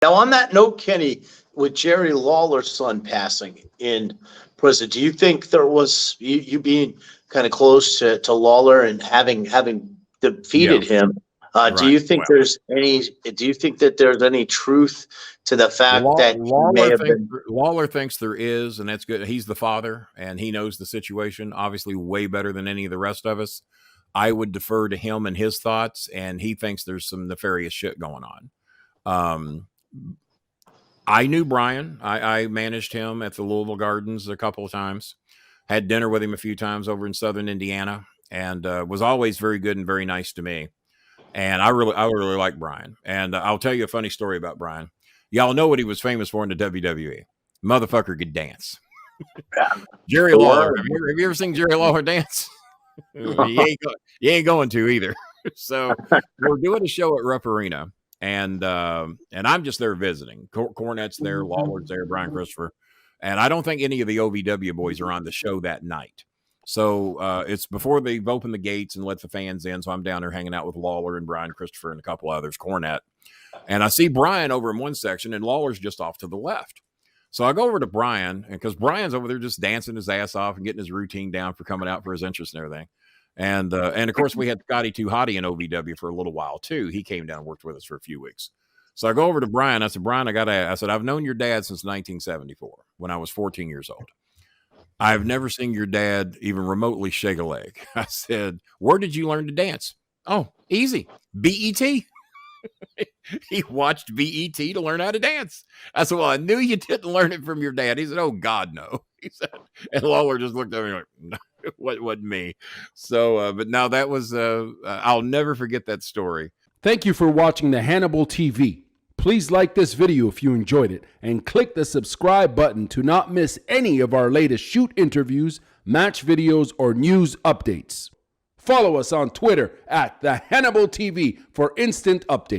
Now, on that note, Kenny, with Jerry Lawler's son passing in prison, do you think there was you being kind of close to Lawler and having defeated him? Do Right. you think there's any? Do you think that there's any truth to the fact that he may have been? Lawler thinks there is, and that's good. He's the father, and he knows the situation obviously way better than any of the rest of us. I would defer to him and his thoughts, and he thinks there's some nefarious shit going on. I knew Brian. I managed him at the Louisville Gardens a couple of times, had dinner with him a few times over in Southern Indiana, and was always very good and very nice to me. And I really like Brian. And I'll tell you a funny story about Brian. Y'all know what he was famous for in the WWE. Motherfucker could dance. Jerry Lawler. Have you ever seen Jerry Lawler dance? you ain't going to either. So we're doing a show at Rupp Arena, and I'm just there visiting. Cornette's there, Lawler's there, Brian Christopher, and I don't think any of the OVW boys are on the show that night. So it's before they've opened the gates and let the fans in. So I'm down there hanging out with Lawler and Brian Christopher and a couple others, Cornette. And I see Brian over in one section and Lawler's just off to the left. So I go over to Brian, and because Brian's over there just dancing his ass off and getting his routine down for coming out for his interest and everything. And of course, we had Scotty Too Hottie in OVW for a little while, too. He came down and worked with us for a few weeks. So I go over to Brian. I said, Brian, I said, I've known your dad since 1974 when I was 14 years old. I've never seen your dad even remotely shake a leg. I said, where did you learn to dance? Oh, easy. BET. He watched BET to learn how to dance. I said, well, I knew you didn't learn it from your dad. He said, oh, God, no. He said, and Lawler just looked at me like, no, what wasn't me. So, but now that was, I'll never forget that story. Thank you for watching the Hannibal TV. Please like this video if you enjoyed it and click the subscribe button to not miss any of our latest shoot interviews, match videos, or news updates. Follow us on Twitter at the Hannibal TV for instant updates.